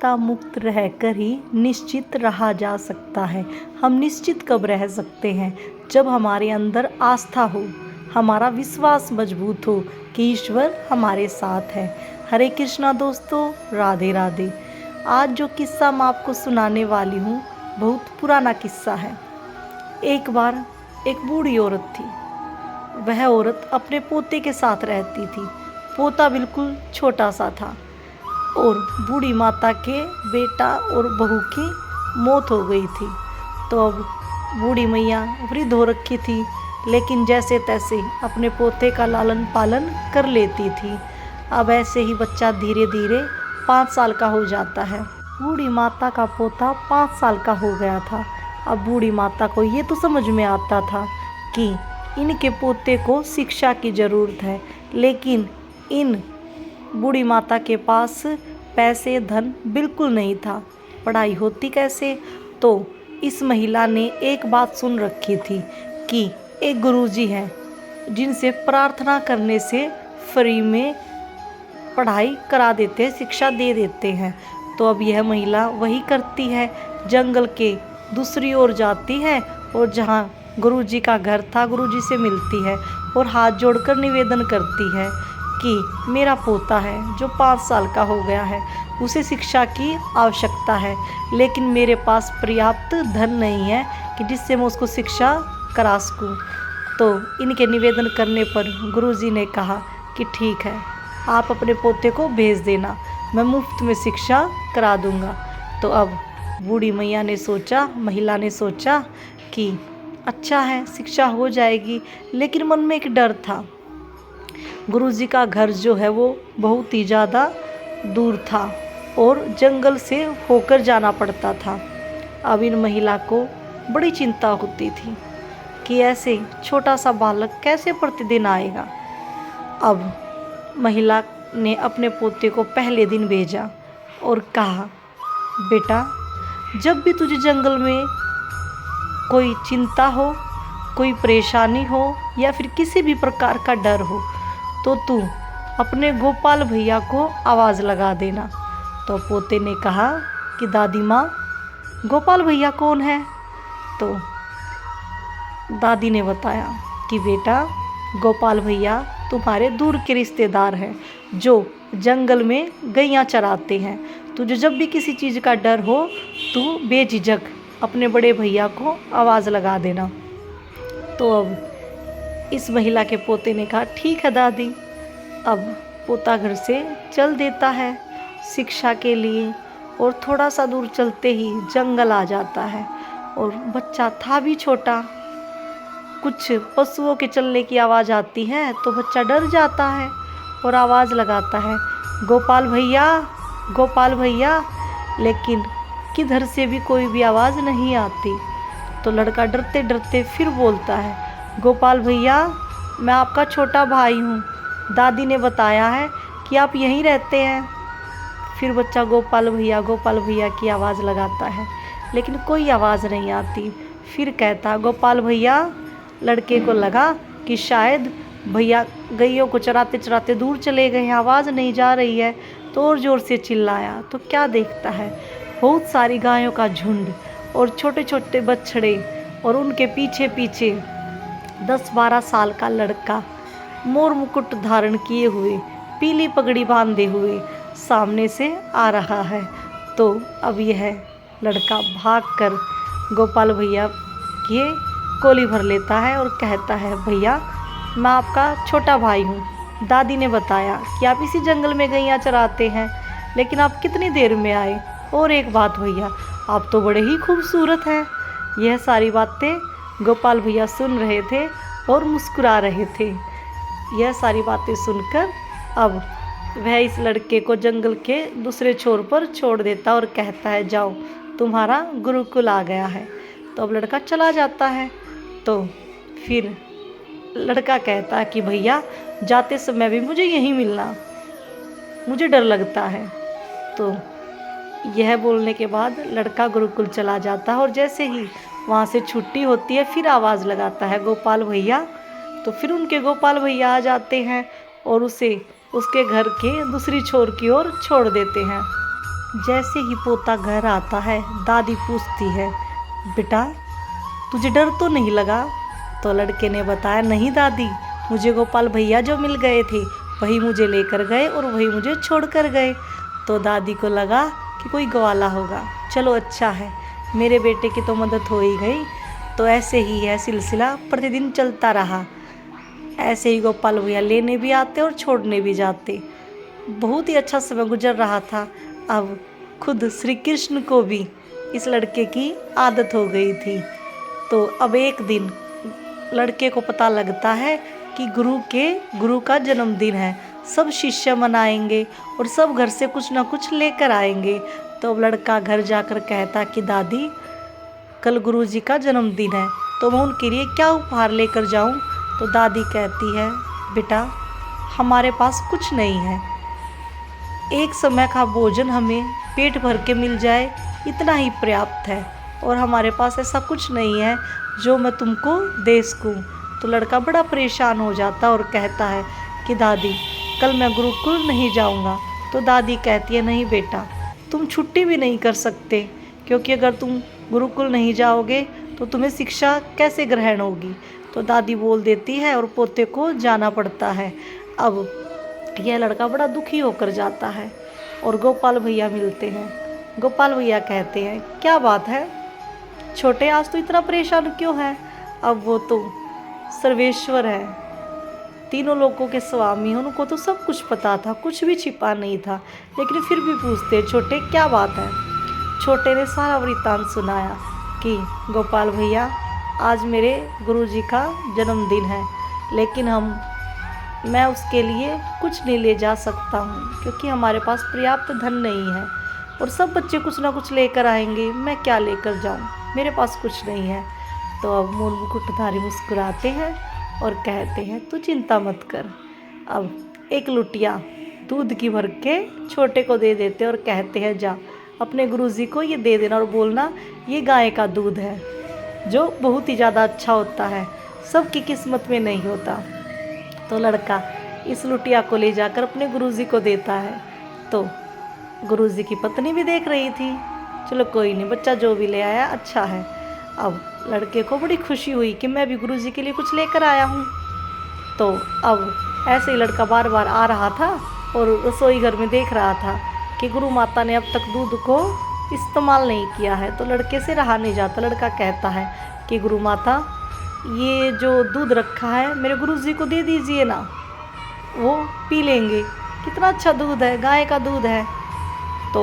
चिंता मुक्त रहकर ही निश्चित रहा जा सकता है। हम निश्चित कब रह सकते हैं? जब हमारे अंदर आस्था हो, हमारा विश्वास मजबूत हो कि ईश्वर हमारे साथ है। हरे कृष्णा दोस्तों, राधे राधे। आज जो किस्सा मैं आपको सुनाने वाली हूँ बहुत पुराना किस्सा है। एक बार एक बूढ़ी औरत थी। वह औरत अपने पोते के साथ रहती थी। पोता बिल्कुल छोटा सा था और बूढ़ी माता के बेटा और बहू की मौत हो गई थी। तो अब बूढ़ी मैया वृद्ध हो रखी थी, लेकिन जैसे तैसे अपने पोते का लालन पालन कर लेती थी। अब ऐसे ही बच्चा धीरे धीरे 5 साल का हो जाता है। बूढ़ी माता का पोता 5 साल का हो गया था। अब बूढ़ी माता को ये तो समझ में आता था कि इनके पोते को शिक्षा की ज़रूरत है, लेकिन इन बूढ़ी माता के पास पैसे धन बिल्कुल नहीं था। पढ़ाई होती कैसे? तो इस महिला ने एक बात सुन रखी थी कि एक गुरुजी हैं जिनसे प्रार्थना करने से फ्री में पढ़ाई करा देते हैं, शिक्षा दे देते हैं। तो अब यह महिला वही करती है, जंगल के दूसरी ओर जाती है और जहाँ गुरुजी का घर था गुरुजी से मिलती है और हाथ जोड़कर निवेदन करती है कि मेरा पोता है जो 5 साल का हो गया है, उसे शिक्षा की आवश्यकता है, लेकिन मेरे पास पर्याप्त धन नहीं है कि जिससे मैं उसको शिक्षा करा सकूँ। तो इनके निवेदन करने पर गुरुजी ने कहा कि ठीक है, आप अपने पोते को भेज देना, मैं मुफ्त में शिक्षा करा दूँगा। तो अब बूढ़ी मैया ने सोचा, महिला ने सोचा कि अच्छा है, शिक्षा हो जाएगी, लेकिन मन में एक डर था। गुरुजी का घर जो है वो बहुत ही ज़्यादा दूर था और जंगल से होकर जाना पड़ता था। अब इन महिला को बड़ी चिंता होती थी कि ऐसे छोटा सा बालक कैसे प्रतिदिन आएगा। अब महिला ने अपने पोते को पहले दिन भेजा और कहा, बेटा, जब भी तुझे जंगल में कोई चिंता हो, कोई परेशानी हो या फिर किसी भी प्रकार का डर हो, तो तू अपने गोपाल भैया को आवाज़ लगा देना। तो पोते ने कहा कि दादी माँ, गोपाल भैया कौन है? तो दादी ने बताया कि बेटा, गोपाल भैया तुम्हारे दूर के रिश्तेदार हैं जो जंगल में गैया चराते हैं। तुझे जब भी किसी चीज़ का डर हो तू बेझिझक अपने बड़े भैया को आवाज़ लगा देना। तो अब इस महिला के पोते ने कहा ठीक है दादी। अब पोता घर से चल देता है शिक्षा के लिए और थोड़ा सा दूर चलते ही जंगल आ जाता है और बच्चा था भी छोटा। कुछ पशुओं के चलने की आवाज़ आती है तो बच्चा डर जाता है और आवाज़ लगाता है, गोपाल भैया, गोपाल भैया, लेकिन किधर से भी कोई भी आवाज़ नहीं आती। तो लड़का डरते डरते फिर बोलता है, गोपाल भैया, मैं आपका छोटा भाई हूँ, दादी ने बताया है कि आप यहीं रहते हैं। फिर बच्चा गोपाल भैया की आवाज़ लगाता है, लेकिन कोई आवाज़ नहीं आती। फिर कहता, गोपाल भैया। लड़के को लगा कि शायद भैया गैयों को चराते चराते दूर चले गए हैं, आवाज़ नहीं जा रही है, तो और ज़ोर से चिल्लाया। तो क्या देखता है, बहुत सारी गायों का झुंड और छोटे छोटे बछड़े और उनके पीछे पीछे 10-12 साल का लड़का मोर मुकुट धारण किए हुए, पीली पगड़ी बांधे हुए सामने से आ रहा है। तो अब यह लड़का भागकर गोपाल भैया के कोली भर लेता है और कहता है, भैया, मैं आपका छोटा भाई हूँ, दादी ने बताया कि आप इसी जंगल में गैया चराते हैं, लेकिन आप कितनी देर में आए? और एक बात भैया, आप तो बड़े ही खूबसूरत हैं। यह सारी बातें गोपाल भैया सुन रहे थे और मुस्कुरा रहे थे। यह सारी बातें सुनकर अब वह इस लड़के को जंगल के दूसरे छोर पर छोड़ देता और कहता है, जाओ, तुम्हारा गुरुकुल आ गया है। तो अब लड़का चला जाता है। तो फिर लड़का कहता है कि भैया, जाते समय भी मुझे यहीं मिलना, मुझे डर लगता है। तो यह बोलने के बाद लड़का गुरुकुल चला जाता है और जैसे ही वहाँ से छुट्टी होती है फिर आवाज़ लगाता है, गोपाल भैया। तो फिर उनके गोपाल भैया आ जाते हैं और उसे उसके घर के दूसरी छोर की ओर छोड़ देते हैं। जैसे ही पोता घर आता है दादी पूछती है, बेटा तुझे डर तो नहीं लगा? तो लड़के ने बताया, नहीं दादी, मुझे गोपाल भैया जो मिल गए थे वही मुझे लेकर गए और वही मुझे छोड़ कर गए। तो दादी को लगा कि कोई ग्वाला होगा, चलो अच्छा है, मेरे बेटे की तो मदद हो ही गई। तो ऐसे ही यह सिलसिला प्रतिदिन चलता रहा। ऐसे ही गोपाल भैया लेने भी आते और छोड़ने भी जाते। बहुत ही अच्छा समय गुजर रहा था। अब खुद श्री कृष्ण को भी इस लड़के की आदत हो गई थी। तो अब एक दिन लड़के को पता लगता है कि गुरु का जन्मदिन है, सब शिष्य मनाएंगे और सब घर से कुछ ना कुछ लेकर आएंगे। तो अब लड़का घर जाकर कहता कि दादी, कल गुरु जी का जन्मदिन है, तो मैं उनके लिए क्या उपहार लेकर जाऊं? तो दादी कहती है, बेटा हमारे पास कुछ नहीं है, एक समय का भोजन हमें पेट भर के मिल जाए इतना ही पर्याप्त है, और हमारे पास ऐसा कुछ नहीं है जो मैं तुमको दे सकूं। तो लड़का बड़ा परेशान हो जाता और कहता है कि दादी कल मैं गुरुकुल नहीं जाऊंगा। तो दादी कहती है, नहीं बेटा, तुम छुट्टी भी नहीं कर सकते, क्योंकि अगर तुम गुरुकुल नहीं जाओगे तो तुम्हें शिक्षा कैसे ग्रहण होगी। तो दादी बोल देती है और पोते को जाना पड़ता है। अब यह लड़का बड़ा दुखी होकर जाता है और गोपाल भैया मिलते हैं। गोपाल भैया कहते हैं, क्या बात है छोटे, आज तो इतना परेशान क्यों है? अब वो तो सर्वेश्वर है, तीनों लोगों के स्वामी हैं, उनको तो सब कुछ पता था, कुछ भी छिपा नहीं था, लेकिन फिर भी पूछते, छोटे क्या बात है? छोटे ने सारा वृत्तांत सुनाया कि गोपाल भैया आज मेरे गुरुजी का जन्मदिन है, लेकिन मैं उसके लिए कुछ नहीं ले जा सकता हूँ, क्योंकि हमारे पास पर्याप्त धन नहीं है और सब बच्चे कुछ ना कुछ लेकर आएंगे, मैं क्या लेकर जाऊँ, मेरे पास कुछ नहीं है। तो अब मूल मुकुटधारी मुस्कुराते हैं और कहते हैं, तू चिंता मत कर। अब एक लुटिया दूध की भर के छोटे को दे देते और कहते हैं, जा अपने गुरुजी को ये दे देना और बोलना ये गाय का दूध है, जो बहुत ही ज़्यादा अच्छा होता है, सबकी किस्मत में नहीं होता। तो लड़का इस लुटिया को ले जाकर अपने गुरुजी को देता है। तो गुरुजी की पत्नी भी देख रही थी, चलो कोई नहीं, बच्चा जो भी ले आया अच्छा है। अब लड़के को बड़ी खुशी हुई कि मैं भी गुरुजी के लिए कुछ लेकर आया हूँ। तो अब ऐसे ही लड़का बार बार आ रहा था और रसोई घर में देख रहा था कि गुरु माता ने अब तक दूध को इस्तेमाल नहीं किया है। तो लड़के से रहा नहीं जाता, लड़का कहता है कि गुरु माता, ये जो दूध रखा है मेरे गुरुजी को दे दीजिए ना, वो पी लेंगे, कितना अच्छा दूध है, गाय का दूध है। तो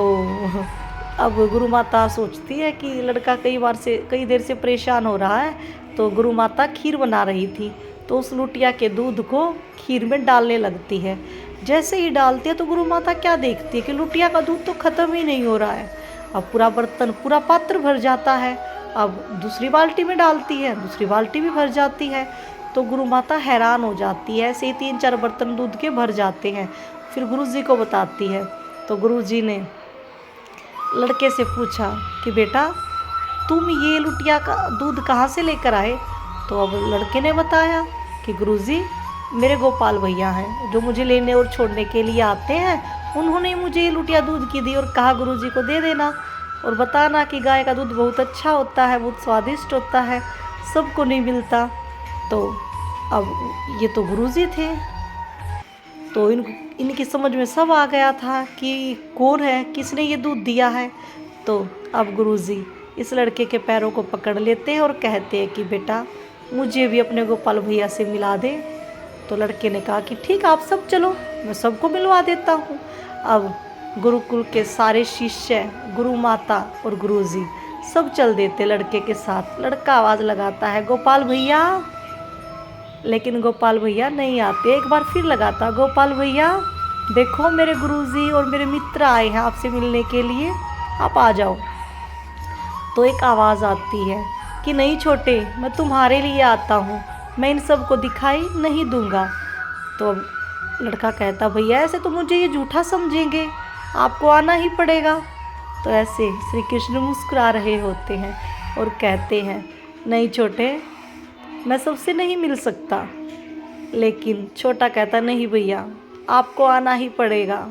अब गुरु माता सोचती है कि लड़का कई देर से परेशान हो रहा है। तो गुरु माता खीर बना रही थी, तो उस लुटिया के दूध को खीर में डालने लगती है। जैसे ही डालती है तो गुरु माता क्या देखती है कि लुटिया का दूध तो ख़त्म ही नहीं हो रहा है। अब पूरा बर्तन, पूरा पात्र भर जाता है। अब दूसरी बाल्टी में डालती है, दूसरी बाल्टी भी भर जाती है। तो गुरु माता हैरान हो जाती है, ऐसे ही 3-4 बर्तन दूध के भर जाते हैं। फिर गुरुजी को बताती है। तो गुरुजी ने लड़के से पूछा कि बेटा तुम ये लुटिया का दूध कहाँ से लेकर आए? तो अब लड़के ने बताया कि गुरुजी मेरे गोपाल भैया हैं, जो मुझे लेने और छोड़ने के लिए आते हैं, उन्होंने मुझे ये लुटिया दूध की दी और कहा गुरुजी को दे देना और बताना कि गाय का दूध बहुत अच्छा होता है, बहुत स्वादिष्ट होता है, सबको नहीं मिलता। तो अब ये तो गुरुजी थे, तो इनकी समझ में सब आ गया था कि कौन है, किसने ये दूध दिया है। तो अब गुरुजी इस लड़के के पैरों को पकड़ लेते हैं और कहते हैं कि बेटा मुझे भी अपने गोपाल भैया से मिला दे। तो लड़के ने कहा कि ठीक, आप सब चलो, मैं सबको मिलवा देता हूँ। अब गुरुकुल के सारे शिष्य, गुरु माता और गुरुजी सब चल देते लड़के के साथ। लड़का आवाज़ लगाता है, गोपाल भैया, लेकिन गोपाल भैया नहीं आते। एक बार फिर लगाता, गोपाल भैया देखो मेरे गुरुजी और मेरे मित्र आए हैं आपसे मिलने के लिए, आप आ जाओ। तो एक आवाज़ आती है कि नहीं छोटे, मैं तुम्हारे लिए आता हूँ, मैं इन सब को दिखाई नहीं दूंगा। तो लड़का कहता, भैया ऐसे तो मुझे ये झूठा समझेंगे, आपको आना ही पड़ेगा। तो ऐसे श्री कृष्ण मुस्कुरा रहे होते हैं और कहते हैं, नहीं छोटे, मैं सबसे नहीं मिल सकता। लेकिन छोटा कहता, नहीं भैया आपको आना ही पड़ेगा,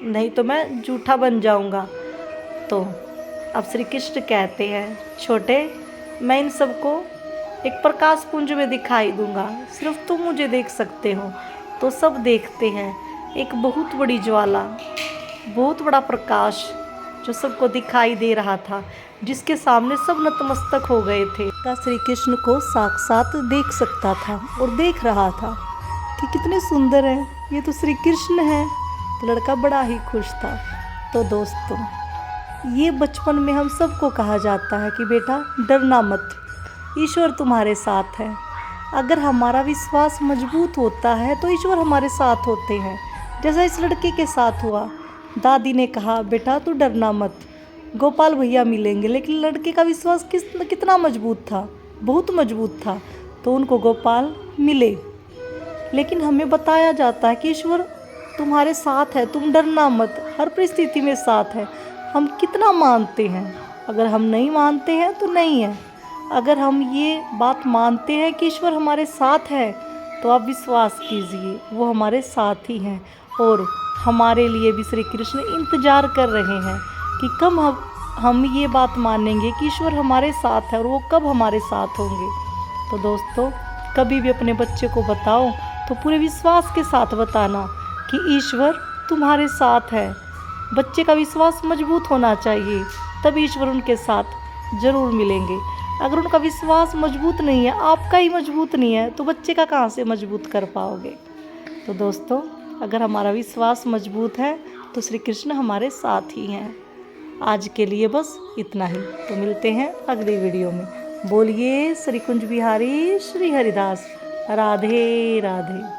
नहीं तो मैं झूठा बन जाऊंगा। तो अब श्री कृष्ण कहते हैं, छोटे, मैं इन सबको एक प्रकाश पुंज में दिखाई दूंगा, सिर्फ तुम मुझे देख सकते हो। तो सब देखते हैं, एक बहुत बड़ी ज्वाला, बहुत बड़ा प्रकाश जो सबको दिखाई दे रहा था, जिसके सामने सब नतमस्तक हो गए थे। श्री कृष्ण को साक्षात देख सकता था और देख रहा था कि कितने सुंदर है, ये तो श्री कृष्ण है। तो लड़का बड़ा ही खुश था। तो दोस्तों, ये बचपन में हम सबको कहा जाता है कि बेटा डरना मत, ईश्वर तुम्हारे साथ है। अगर हमारा विश्वास मजबूत होता है तो ईश्वर हमारे साथ होते हैं, जैसा इस लड़के के साथ हुआ। दादी ने कहा, बेटा तू डरना मत, गोपाल भैया मिलेंगे। लेकिन लड़के का विश्वास कितना मजबूत था, बहुत मजबूत था। तो उनको गोपाल मिले। लेकिन हमें बताया जाता है कि ईश्वर तुम्हारे साथ है, तुम डरना मत, हर परिस्थिति में साथ है। हम कितना मानते हैं, अगर हम नहीं मानते हैं तो नहीं है। अगर हम ये बात मानते हैं कि ईश्वर हमारे साथ है, तो आप विश्वास कीजिए वो हमारे साथ ही हैं। और हमारे लिए भी श्री कृष्ण इंतज़ार कर रहे हैं कि कब हम ये बात मानेंगे कि ईश्वर हमारे साथ है और वो कब हमारे साथ होंगे। तो दोस्तों, कभी भी अपने बच्चे को बताओ तो पूरे विश्वास के साथ बताना कि ईश्वर तुम्हारे साथ है। बच्चे का विश्वास मजबूत होना चाहिए, तब ईश्वर उनके साथ ज़रूर मिलेंगे। अगर उनका विश्वास मजबूत नहीं है, आपका ही मजबूत नहीं है, तो बच्चे का कहाँ से मजबूत कर पाओगे। तो दोस्तों, अगर हमारा विश्वास मजबूत है तो श्री कृष्ण हमारे साथ ही हैं। आज के लिए बस इतना ही। तो मिलते हैं अगली वीडियो में। बोलिए श्री कुंज बिहारी श्री हरिदास। राधे राधे।